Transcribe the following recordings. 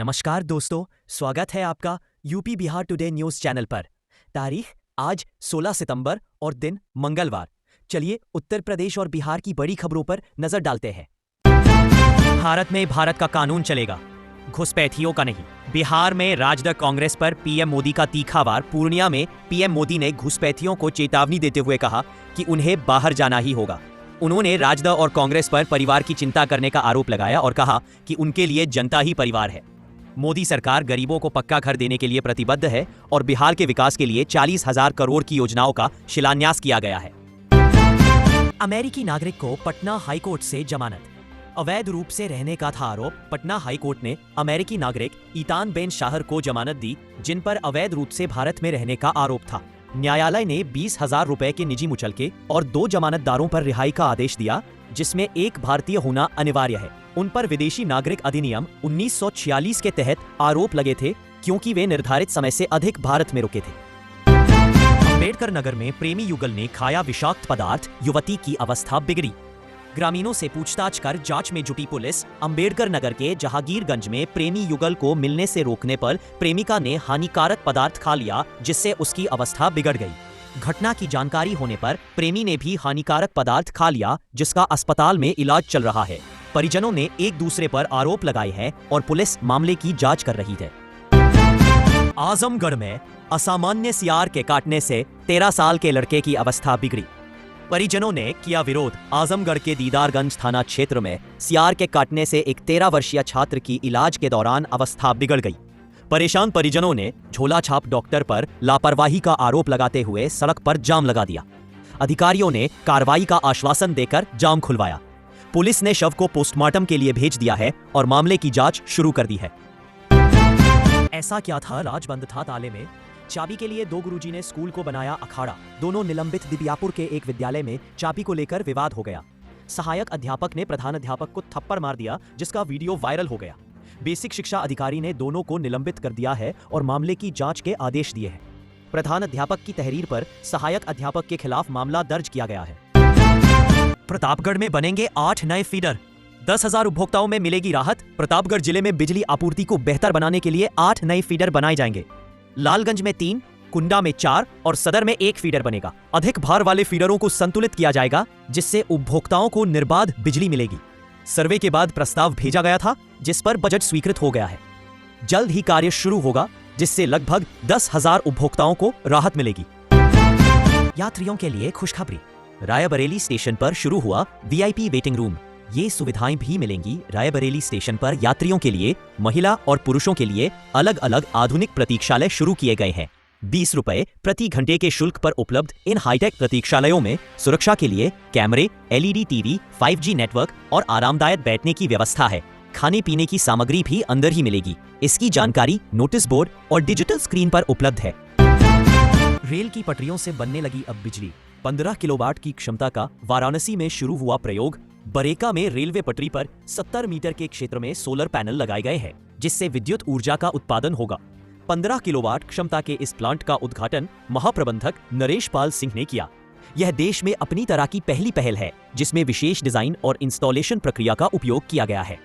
नमस्कार दोस्तों, स्वागत है आपका UP Bihar today news channel पर। तारीख आज 16 सितंबर और दिन मंगलवार। चलिए उत्तर प्रदेश और बिहार की बड़ी खबरों पर नजर डालते हैं। भारत में भारत का कानून चलेगा, घुसपैठियों का नहीं। बिहार में राजद कांग्रेस पर पीएम मोदी का तीखा वार। पूर्णिया में पीएम मोदी ने घुसपैठियों को चेतावनी देते हुए कहा कि उन्हें बाहर जाना ही होगा। उन्होंने राजद और कांग्रेस पर परिवार की चिंता करने का आरोप लगाया और कहा कि उनके लिए जनता ही परिवार है। मोदी सरकार गरीबों को पक्का घर देने के लिए प्रतिबद्ध है और बिहार के विकास के लिए 40,000 करोड़ की योजनाओं का शिलान्यास किया गया है। अमेरिकी नागरिक को पटना हाईकोर्ट से जमानत। अवैध रूप से रहने का था आरोप। पटना हाईकोर्ट ने अमेरिकी नागरिक ईतान बेन शाहर को जमानत दी, जिन पर अवैध रूप से भारत में रहने का आरोप था। न्यायालय ने 20,000 रुपए के निजी मुचलके और 2 जमानतदारों पर रिहाई का आदेश दिया, जिसमें एक भारतीय होना अनिवार्य है। उन पर विदेशी नागरिक अधिनियम 1946 के तहत आरोप लगे थे, क्योंकि वे निर्धारित समय से अधिक भारत में रुके थे। अम्बेडकर नगर में प्रेमी युगल ने खाया विषाक्त पदार्थ, युवती की अवस्था बिगड़ी। ग्रामीणों से पूछताछ कर जांच में जुटी पुलिस। अम्बेडकर नगर के जहांगीरगंज में प्रेमी युगल को मिलने से रोकने पर प्रेमिका ने हानिकारक पदार्थ खा लिया, जिससे उसकी अवस्था बिगड़ गई। घटना की जानकारी होने पर प्रेमी ने भी हानिकारक पदार्थ खा लिया, जिसका अस्पताल में इलाज चल रहा है। परिजनों ने एक दूसरे पर आरोप लगाए हैं और पुलिस मामले की जांच कर रही है। आजमगढ़ में असामान्य सियार के काटने से 13 साल के लड़के की अवस्था बिगड़ी। परिजनों ने किया विरोध। आजमगढ़ के दीदारगंज थाना क्षेत्र में सियार के काटने से एक 13 वर्षीय छात्र की इलाज के दौरान अवस्था बिगड़ गई। परेशान परिजनों ने झोला छाप डॉक्टर पर लापरवाही का आरोप लगाते हुए सड़क पर जाम लगा दिया। अधिकारियों ने कार्रवाई का आश्वासन देकर जाम खुलवाया। पुलिस ने शव को पोस्टमार्टम के लिए भेज दिया है और मामले की जांच शुरू कर दी है। ऐसा क्या था, राज बंद था ताले में। चाबी के लिए 2 गुरुजी ने स्कूल को बनाया अखाड़ा। दोनों निलंबित दिबियापुर के एक विद्यालय में चाबी को लेकर विवाद हो गया। सहायक अध्यापक ने प्रधान अध्यापक को थप्पड़ मार दिया, जिसका वीडियो वायरल हो गया। बेसिक शिक्षा अधिकारी ने दोनों को निलंबित कर दिया है और मामले की जांच के आदेश दिए हैं। प्रधान अध्यापक की तहरीर पर सहायक अध्यापक के खिलाफ मामला दर्ज किया गया है। प्रतापगढ़ में बनेंगे 8 नए फीडर। 10,000 उपभोक्ताओं में मिलेगी राहत। प्रतापगढ़ जिले में बिजली आपूर्ति को बेहतर बनाने के लिए 8 नए फीडर बनाए जाएंगे। लालगंज में 3, कुंडा में 4 और सदर में 1 फीडर बनेगा। अधिक भार वाले फीडरों को संतुलित किया जाएगा, जिससे उपभोक्ताओं को निर्बाध बिजली मिलेगी। सर्वे के बाद प्रस्ताव भेजा गया था, जिस पर बजट स्वीकृत हो गया है। जल्द ही कार्य शुरू होगा, जिससे लगभग 10,000 उपभोक्ताओं को राहत मिलेगी। यात्रियों के लिए खुशखबरी। रायबरेली स्टेशन पर शुरू हुआ वीआईपी वेटिंग रूम। ये सुविधाएं भी मिलेंगी। रायबरेली स्टेशन पर यात्रियों के लिए, महिला और पुरुषों के लिए अलग अलग आधुनिक प्रतीक्षालय शुरू किए गए हैं। 20 रुपए प्रति घंटे के शुल्क पर उपलब्ध इन हाईटेक प्रतीक्षालयों में सुरक्षा के लिए कैमरे, एलईडी टीवी, 5G नेटवर्क और आरामदायक बैठने की व्यवस्था है। खाने पीने की सामग्री भी अंदर ही मिलेगी। इसकी जानकारी नोटिस बोर्ड और डिजिटल स्क्रीन पर उपलब्ध है। रेल की पटरियों से बनने लगी अब बिजली। 15 किलोवाट की क्षमता का वाराणसी में शुरू हुआ प्रयोग। बरेका में रेलवे पटरी पर 70 मीटर के क्षेत्र में सोलर पैनल लगाए गए हैं, जिससे विद्युत ऊर्जा का उत्पादन होगा। 15 किलोवाट क्षमता के इस प्लांट का उद्घाटन महाप्रबंधक नरेश पाल सिंह ने किया। यह देश में अपनी तरह की पहली पहल है, जिसमें विशेष डिजाइन और इंस्टॉलेशन प्रक्रिया का उपयोग किया गया है।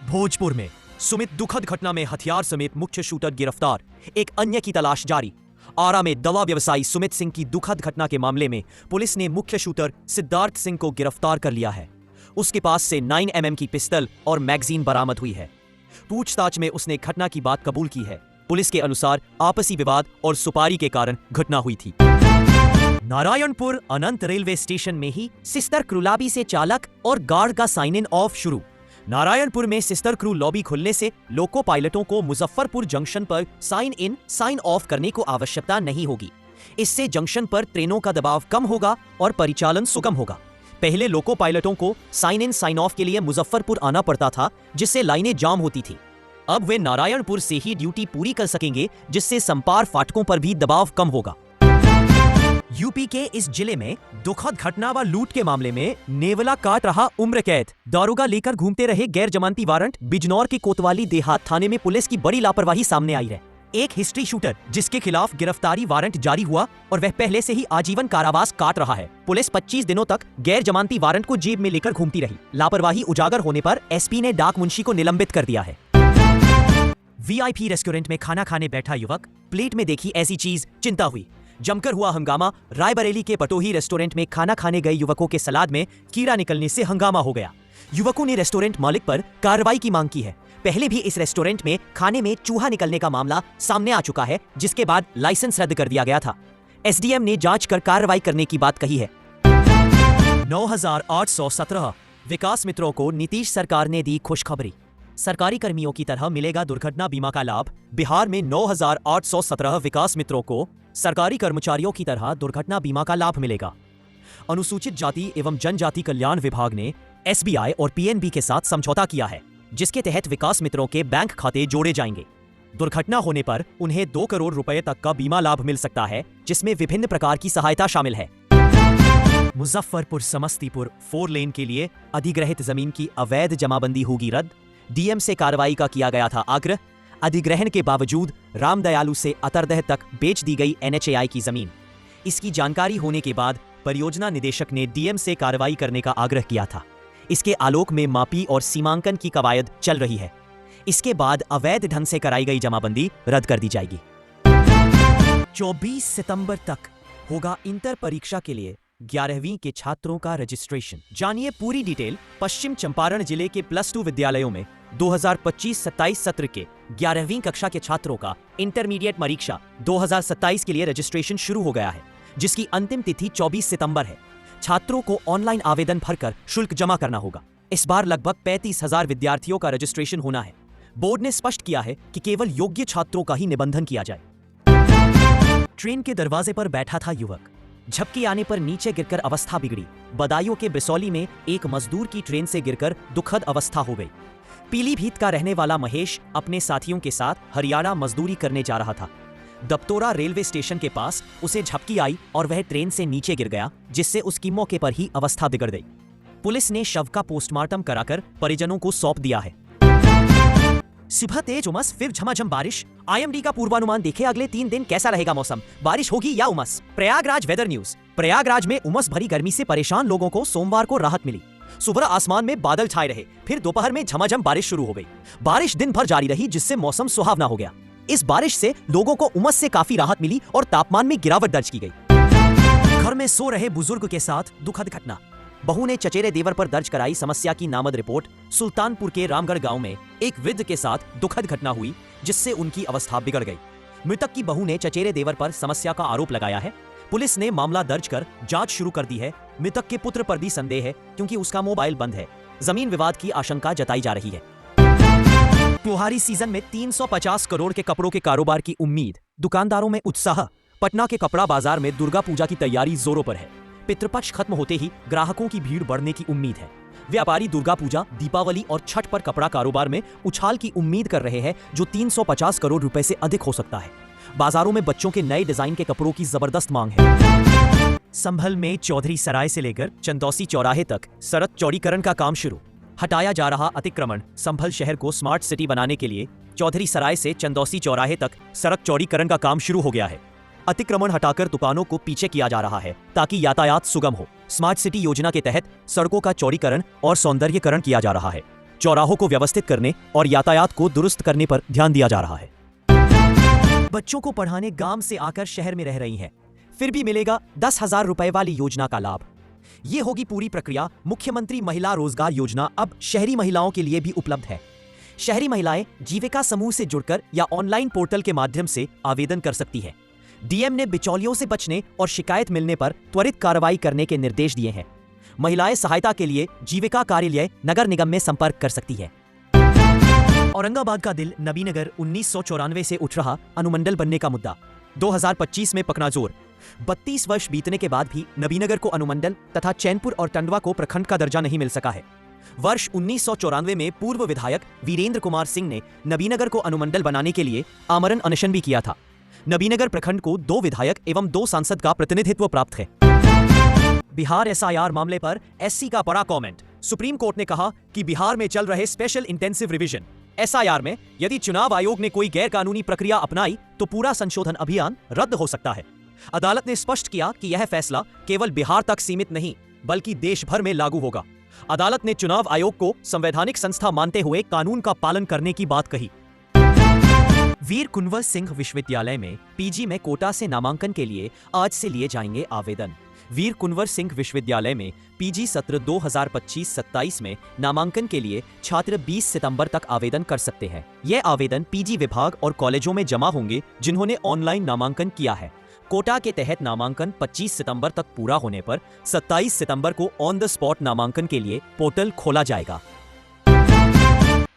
भोजपुर में सुमित दुखद घटना में हथियार समेत मुख्य शूटर गिरफ्तार। एक अन्य की तलाश जारी। आरा में दवा व्यवसायी सुमित सिंह की दुखद घटना के मामले में पुलिस ने मुख्य शूटर सिद्धार्थ सिंह को गिरफ्तार कर लिया है। उसके पास से 9mm की पिस्टल और मैगजीन बरामद हुई है। पूछताछ में उसने घटना की बात कबूल की है। पुलिस के अनुसार आपसी विवाद और सुपारी के कारण घटना हुई थी। नारायणपुर अनंत रेलवे स्टेशन में ही सिस्टर क्रू लॉबी से चालक और गार्ड का साइन इन ऑफ शुरू। नारायणपुर में सिस्टर क्रू लॉबी खुलने से लोको पायलटों को मुजफ्फरपुर जंक्शन पर साइन इन साइन ऑफ करने को आवश्यकता नहीं होगी। इससे जंक्शन पर ट्रेनों का दबाव कम होगा और परिचालन सुगम होगा। पहले लोको पायलटों को साइन इन साइन ऑफ के लिए मुजफ्फरपुर आना पड़ता था, जिससे लाइनें जाम होती थी। अब वे नारायणपुर से ही ड्यूटी पूरी कर सकेंगे, जिससे संपार फाटकों पर भी दबाव कम होगा। यूपी के इस जिले में दुखद घटना व लूट के मामले में नेवला काट रहा उम्र कैद। दारोगा लेकर घूमते रहे गैर जमानती वारंट। बिजनौर के कोतवाली देहात थाने में पुलिस की बड़ी लापरवाही सामने आई है। एक हिस्ट्री शूटर जिसके खिलाफ गिरफ्तारी वारंट जारी हुआ और वह पहले से ही आजीवन कारावास काट रहा है। पुलिस 25 दिनों तक गैर जमानती वारंट को जेब में लेकर घूमती रही। लापरवाही उजागर होने पर एसपी ने डाक मुंशी को निलंबित कर दिया है। वीआईपी रेस्टोरेंट में खाना खाने बैठा युवक, प्लेट में देखी ऐसी चीज, चिंता हुई। जमकर हुआ हंगामा। रायबरेली के पटोही रेस्टोरेंट में खाना खाने गए युवकों के सलाद में कीड़ा निकलने से हंगामा हो गया। युवकों ने रेस्टोरेंट मालिक पर कार्रवाई की मांग की है। पहले भी इस रेस्टोरेंट में खाने में चूहा निकलने का मामला सामने आ चुका है, जिसके बाद लाइसेंस रद्द कर दिया गया था। एसडीएम ने जांच कर कार्रवाई करने की बात कही है। 9,817 विकास मित्रों को नीतीश सरकार ने दी खुशखबरी। सरकारी कर्मियों की तरह मिलेगा दुर्घटना बीमा का लाभ। बिहार में 9,817 विकास मित्रों को सरकारी कर्मचारियों की तरह दुर्घटना बीमा का लाभ मिलेगा। अनुसूचित जाति एवं जनजाति कल्याण विभाग ने एसबीआई और पीएनबी के साथ समझौता किया है, जिसके तहत विकास मित्रों के बैंक खाते जोड़े जाएंगे। दुर्घटना होने पर उन्हें 2 करोड़ रुपए तक का बीमा लाभ मिल सकता है, जिसमें विभिन्न प्रकार की सहायता शामिल है। मुजफ्फरपुर समस्तीपुर 4 लेन के लिए अधिग्रहित जमीन की अवैध जमाबंदी होगी रद्द। डीएम से कार्रवाई का किया गया था आग्रह। अधिग्रहण के बावजूद रामदयालु से अतरदह तक बेच दी गई एनएचएआई की जमीन। इसकी जानकारी होने के बाद परियोजना निदेशक ने डीएम से कार्रवाई करने का आग्रह किया था। इसके आलोक में मापी और सीमांकन की कवायद चल रही है। इसके बाद अवैध ढंग से कराई गई जमाबंदी रद्द कर दी जाएगी। 24 सितंबर तक होगा इंटर परीक्षा के लिए 11वीं के छात्रों का रजिस्ट्रेशन। जानिए पूरी डिटेल। पश्चिम चंपारण जिले के +2 विद्यालयों में 2025-27 सत्र के 11वीं कक्षा के छात्रों का इंटरमीडिएट परीक्षा 2027 के लिए रजिस्ट्रेशन शुरू हो गया है, जिसकी अंतिम तिथि 24 सितंबर है। छात्रों को ऑनलाइन आवेदन भरकर शुल्क जमा करना होगा। इस बार लगभग 35,000 विद्यार्थियों का रजिस्ट्रेशन होना है। बोर्ड ने स्पष्ट किया है कि केवल योग्य छात्रों का ही निबंधन किया जाए। ट्रेन के दरवाजे पर बैठा था युवक, झपकी आने पर नीचे गिरकर अवस्था बिगड़ी। बदायूं के बिसौली में एक मजदूर की ट्रेन से गिरकर दुखद अवस्था हो गई। पीलीभीत का रहने वाला महेश अपने साथियों के साथ हरियाणा मजदूरी करने जा रहा था। दप्तोरा रेलवे स्टेशन के पास उसे झपकी आई और वह ट्रेन से नीचे गिर गया, जिससे उसकी मौके पर ही अवस्था बिगड़ गई। पुलिस ने शव का पोस्टमार्टम कराकर परिजनों को सौंप दिया है। सुबह तेज उमस फिर झमाझम बारिश। आईएमडी का पूर्वानुमान देखे अगले 3 दिन कैसा रहेगा मौसम, बारिश होगी या उमस। Prayagraj weather news. प्रयागराज में उमस भरी गर्मी से परेशान लोगों को सोमवार को राहत मिली। सुबह आसमान में बादल छाए रहे, फिर दोपहर में झमाझम बारिश शुरू हो गई। बारिश दिन भर जारी रही, जिससे मौसम सुहावना हो गया। इस बारिश से लोगों को उमस से काफी राहत मिली और तापमान में गिरावट दर्ज की गई। घर में सो रहे बुजुर्ग के साथ दुखद घटना। बहू ने चचेरे देवर पर दर्ज कराई समस्या की नामद रिपोर्ट। सुल्तानपुर के रामगढ़ गांव में एक वृद्ध के साथ दुखद घटना हुई, जिससे उनकी अवस्था बिगड़ गई। मृतक की बहू ने चचेरे देवर पर समस्या का आरोप लगाया है। पुलिस ने मामला दर्ज कर जांच शुरू कर दी है। मृतक के पुत्र पर भी संदेह है, क्योंकि उसका मोबाइल बंद है। जमीन विवाद की आशंका जताई जा रही है। त्योहारी सीजन में 350 करोड़ के कपड़ों के कारोबार की उम्मीद। दुकानदारों में उत्साह। पटना के कपड़ा बाजार में दुर्गा पूजा की तैयारी जोरों पर है। पितृपक्ष खत्म होते ही ग्राहकों की भीड़ बढ़ने की उम्मीद है। व्यापारी दुर्गा पूजा, दीपावली और छठ पर कपड़ा कारोबार में उछाल की उम्मीद कर रहे हैं, जो 350 करोड़ रुपए से अधिक हो सकता है। बाजारों में बच्चों के नए डिजाइन के कपड़ों की जबरदस्त मांग है। संभल में चौधरी सराय से लेकर चंदौसी चौराहे तक सड़क चौड़ीकरण का काम शुरू। हटाया जा रहा अतिक्रमण। संभल शहर को स्मार्ट सिटी बनाने के लिए चौधरी सराय से चंदौसी चौराहे तक सड़क चौड़ीकरण का काम शुरू हो गया है। अतिक्रमण हटाकर दुकानों को पीछे किया जा रहा है, ताकि यातायात सुगम हो। स्मार्ट सिटी योजना के तहत सड़कों का चौड़ीकरण और सौंदर्यीकरण किया जा रहा है। चौराहों को व्यवस्थित करने और यातायात को दुरुस्त करने पर ध्यान दिया जा रहा है। बच्चों को पढ़ाने गांव से आकर शहर में रह रही हैं, फिर भी मिलेगा 10,000 रुपए वाली योजना का लाभ। ये होगी पूरी प्रक्रिया। मुख्यमंत्री महिला रोजगार योजना अब शहरी महिलाओं के लिए भी उपलब्ध है। शहरी महिलाएं जीविका समूह से जुड़कर या ऑनलाइन पोर्टल के माध्यम से आवेदन कर सकती है। डीएम ने बिचौलियों से बचने और शिकायत मिलने पर त्वरित कार्रवाई करने के निर्देश दिए हैं। महिलाएं सहायता के लिए जीविका कार्यालय नगर निगम में संपर्क कर सकती है। औरंगाबाद का दिल नबीनगर 1994 से उठ रहा अनुमंडल बनने का मुद्दा 2025 में पकड़ा जोर। 32 वर्ष बीतने के बाद भी नबीनगर को अनुमंडल तथा चैनपुर और टंडवा को प्रखंड का दर्जा नहीं मिल सका है। वर्ष 1994 में पूर्व विधायक वीरेंद्र कुमार सिंह ने नबीनगर को अनुमंडल बनाने के लिए आमरण अनशन भी किया था। नबीनगर प्रखंड को 2 विधायक एवं 2 सांसद का प्रतिनिधित्व प्राप्त है। बिहार एसआईआर मामले पर एससी का बड़ा कमेंट। सुप्रीम कोर्ट ने कहा कि बिहार में चल रहे स्पेशल इंटेंसिव रिवीजन SIR में यदि चुनाव आयोग ने कोई गैरकानूनी प्रक्रिया अपनाई तो पूरा संशोधन अभियान रद्द हो सकता है। अदालत ने स्पष्ट किया कि यह फैसला केवल बिहार तक सीमित नहीं बल्कि देश भर में लागू होगा। अदालत ने चुनाव आयोग को संवैधानिक संस्था मानते हुए कानून का पालन करने की बात कही। वीर कुंवर सिंह विश्वविद्यालय में PG में कोटा से नामांकन के लिए आज से लिए जाएंगे आवेदन। वीर कुंवर सिंह विश्वविद्यालय में PG सत्र 2025-27 में नामांकन के लिए छात्र 20 सितंबर तक आवेदन कर सकते हैं। यह आवेदन PG विभाग और कॉलेजों में जमा होंगे जिन्होंने ऑनलाइन नामांकन किया है। कोटा के तहत नामांकन 25 सितंबर तक पूरा होने पर 27 सितंबर को ऑन द स्पॉट नामांकन के लिए पोर्टल खोला जाएगा।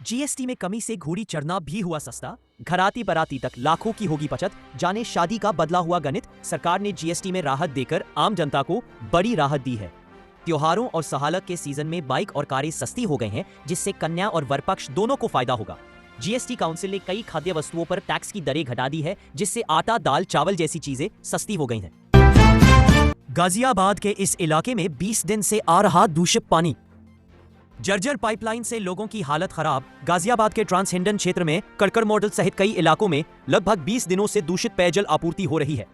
GST में कमी से घोड़ी चढ़ना भी हुआ सस्ता, घराती बराती तक लाखों की होगी बचत। जाने शादी का बदला हुआ गणित। सरकार ने GST में राहत देकर आम जनता को बड़ी राहत दी है। त्योहारों और सहालक के सीजन में बाइक और कारें सस्ती हो गई हैं, जिससे कन्या और वर पक्ष दोनों को फायदा होगा। GST काउंसिल ने कई खाद्य वस्तुओं पर टैक्स की दरें घटा दी है, जिससे आटा, दाल, चावल जैसी चीजें सस्ती हो गई हैं। गाजियाबाद के इस इलाके में 20 दिन से आ रहा दूषित पानी। जर्जर पाइपलाइन से लोगों की हालत खराब। गाजियाबाद के ट्रांसहिंडन क्षेत्र में कड़कड़ मॉडल सहित कई इलाकों में लगभग 20 दिनों से दूषित पेयजल आपूर्ति हो रही है।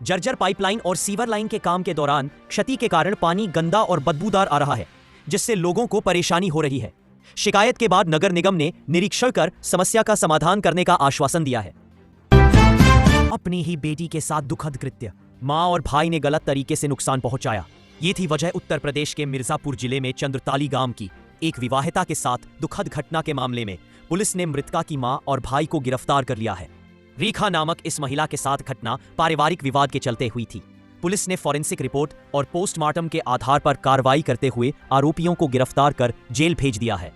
जर्जर पाइपलाइन और सीवर लाइन के काम के दौरान क्षति के कारण पानी गंदा और बदबूदार आ रहा है, जिससे लोगों को परेशानी हो रही है। शिकायत के बाद नगर निगम ने निरीक्षण कर समस्या का समाधान करने का आश्वासन दिया है। अपनी ही बेटी के साथ दुखद कृत्य, मां और भाई ने गलत तरीके से नुकसान पहुंचाया। ये थी वजह उत्तर प्रदेश के मिर्जापुर जिले में चंद्रताली गांव की एक विवाहिता के साथ दुखद घटना के मामले में पुलिस ने मृतका की मां और भाई को गिरफ्तार कर लिया है। रेखा नामक इस महिला के साथ घटना पारिवारिक विवाद के चलते हुई थी। पुलिस ने फॉरेंसिक रिपोर्ट और पोस्टमार्टम के आधार पर कार्रवाई करते हुए आरोपियों को गिरफ्तार कर जेल भेज दिया है।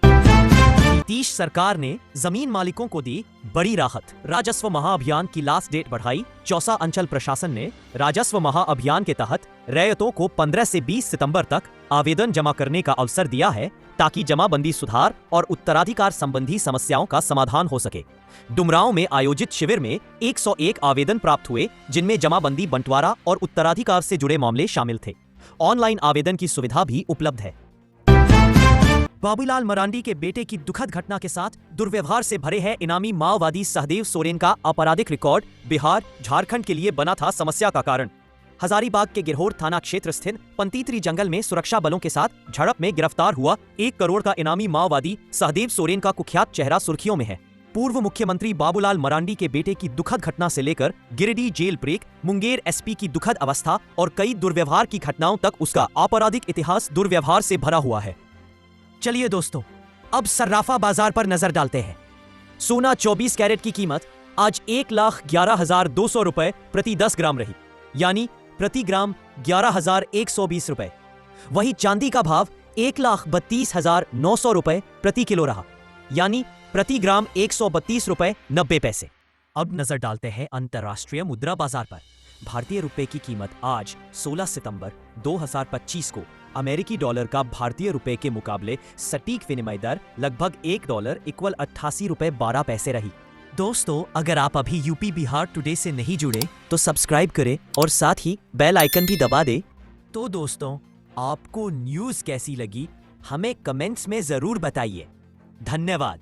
नीतीश सरकार ने जमीन मालिकों को दी बड़ी राहत। राजस्व महाअभियान की लास्ट डेट बढ़ाई। चौसा अंचल प्रशासन ने राजस्व महाअभियान के तहत रैयतों को 15 से 20 सितंबर तक आवेदन जमा करने का अवसर दिया है, ताकि जमाबंदी सुधार और उत्तराधिकार संबंधी समस्याओं का समाधान हो सके। डुमरांव में आयोजित शिविर में 101 आवेदन प्राप्त हुए, जिनमें जमाबंदी, बंटवारा और उत्तराधिकार से जुड़े मामले शामिल थे। ऑनलाइन आवेदन की सुविधा भी उपलब्ध है। बाबूलाल मरांडी के बेटे की दुखद घटना के साथ दुर्व्यवहार से भरे है इनामी माओवादी सहदेव सोरेन का आपराधिक रिकॉर्ड बिहार, झारखंड के लिए बना था समस्या का कारण। हजारीबाग के गिरहोर थाना क्षेत्र स्थित पंतीत्री जंगल में सुरक्षा बलों के साथ झड़प में गिरफ्तार हुआ 1 करोड़ का इनामी माओवादी सहदेव सोरेन का कुख्यात चेहरा सुर्खियों में है। पूर्व मुख्यमंत्री बाबूलाल मरांडी के बेटे की दुखद घटना से लेकर Giridih jail break, Munger SP की दुखद अवस्था और कई दुर्व्यवहार की घटनाओं तक उसका आपराधिक इतिहास दुर्व्यवहार से भरा हुआ है। चलिए दोस्तों, अब सर्राफा बाजार पर नजर डालते हैं। सोना 24 कैरेट की कीमत आज 1,11,200 रुपए प्रति 10 ग्राम रही, यानी प्रति ग्राम 11,120 रुपए। वहीं चांदी का भाव 1,32,900 रुपए प्रति किलो रहा, यानी प्रति ग्राम 132 रुपए 90 पैसे। अब नजर डालते हैं अंतर्राष्ट्रीय मुद्रा बाजार पर। भारतीय रुपए की कीमत आज 16 सितंबर 2025 को अमेरिकी डॉलर का भारतीय रुपए के मुकाबले सटीक विनिमय दर लगभग $1 = 88 रुपए 12 पैसे रही। दोस्तों, अगर आप अभी यूपी बिहार टुडे से नहीं जुड़े तो सब्सक्राइब करें और साथ ही बेल आइकन भी दबा दें। तो दोस्तों, आपको न्यूज़ कैसी लगी हमें कमेंट्स में जरूर बताइए। धन्यवाद।